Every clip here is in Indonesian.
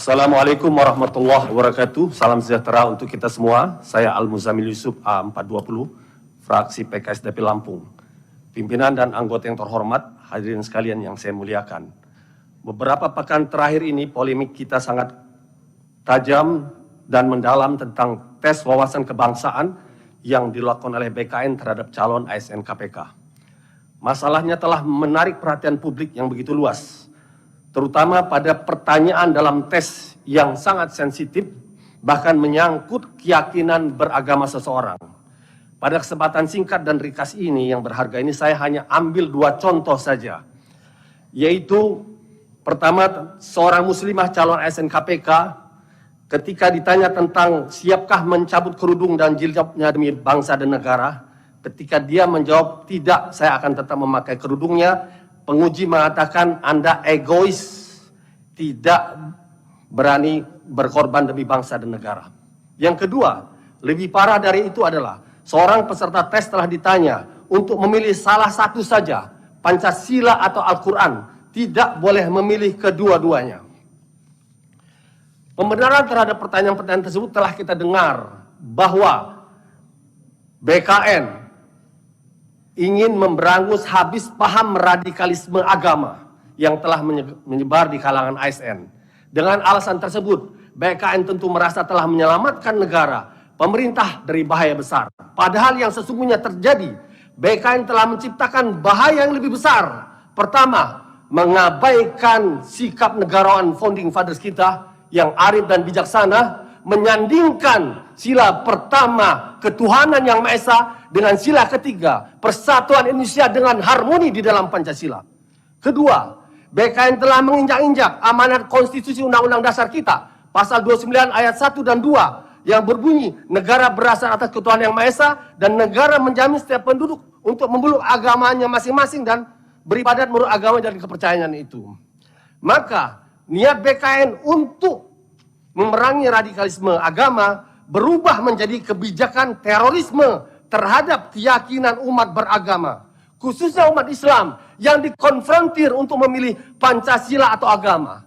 Assalamualaikum warahmatullahi wabarakatuh. Salam sejahtera untuk kita semua. Saya Al-Muzamil Yusuf A420, fraksi PKSDP Lampung. Pimpinan dan anggota yang terhormat, hadirin sekalian yang saya muliakan. Beberapa pekan terakhir ini polemik kita sangat tajam dan mendalam tentang tes wawasan kebangsaan yang dilakukan oleh BKN terhadap calon ASN KPK. Masalahnya telah menarik perhatian publik yang begitu luas, terutama pada pertanyaan dalam tes yang sangat sensitif, bahkan menyangkut keyakinan beragama seseorang. Pada kesempatan singkat dan ringkas ini yang berharga ini, saya hanya ambil dua contoh saja, yaitu pertama, seorang muslimah calon ASN KPK ketika ditanya tentang siapkah mencabut kerudung dan jilbabnya demi bangsa dan negara, ketika dia menjawab tidak, saya akan tetap memakai kerudungnya, penguji mengatakan Anda egois, tidak berani berkorban demi bangsa dan negara. Yang kedua, lebih parah dari itu adalah seorang peserta tes telah ditanya untuk memilih salah satu saja, Pancasila atau Al-Quran, tidak boleh memilih kedua-duanya. Pembenaran terhadap pertanyaan-pertanyaan tersebut telah kita dengar bahwa BKN ingin memberangus habis paham radikalisme agama yang telah menyebar di kalangan ASN. Dengan alasan tersebut, BKN tentu merasa telah menyelamatkan negara, pemerintah dari bahaya besar. Padahal yang sesungguhnya terjadi, BKN telah menciptakan bahaya yang lebih besar. Pertama, mengabaikan sikap negarawan founding fathers kita yang arif dan bijaksana, menyandingkan sila pertama ketuhanan yang Maha Esa dengan sila ketiga persatuan Indonesia dengan harmoni di dalam Pancasila. Kedua, BKN telah menginjak-injak amanat konstitusi Undang-Undang Dasar kita pasal 29 ayat 1 dan 2 yang berbunyi negara berasal atas ketuhanan yang Maha Esa dan negara menjamin setiap penduduk untuk memeluk agamanya masing-masing dan beribadat menurut agama dan kepercayaan itu. Maka niat BKN untuk memerangi radikalisme agama berubah menjadi kebijakan terorisme terhadap keyakinan umat beragama, khususnya umat Islam yang dikonfrontir untuk memilih Pancasila atau agama,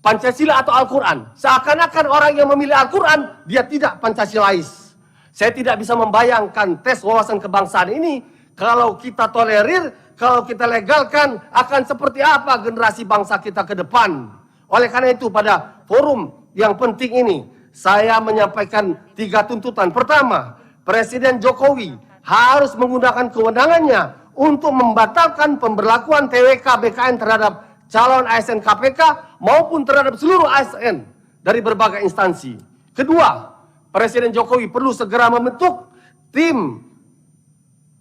Pancasila atau Al-Quran. Seakan-akan orang yang memilih Al-Quran, dia tidak Pancasilais. Saya tidak bisa membayangkan tes wawasan kebangsaan ini kalau kita tolerir, kalau kita legalkan, akan seperti apa generasi bangsa kita ke depan. Oleh karena itu, pada forum yang penting ini, saya menyampaikan 3 tuntutan. Pertama, Presiden Jokowi harus menggunakan kewenangannya untuk membatalkan pemberlakuan TWK BKN terhadap calon ASN KPK maupun terhadap seluruh ASN dari berbagai instansi. Kedua, Presiden Jokowi perlu segera membentuk tim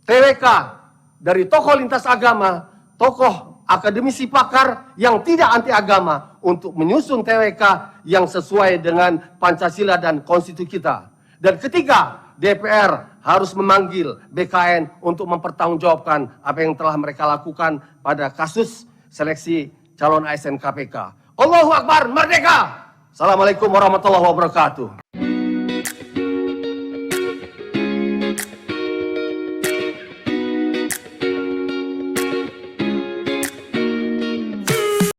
TWK dari tokoh lintas agama, tokoh akademisi pakar yang tidak anti agama untuk menyusun TWK yang sesuai dengan Pancasila dan konstitusi kita. Dan ketiga, DPR harus memanggil BKN untuk mempertanggungjawabkan apa yang telah mereka lakukan pada kasus seleksi calon ASN KPK. Allahu Akbar, merdeka! Assalamualaikum warahmatullahi wabarakatuh.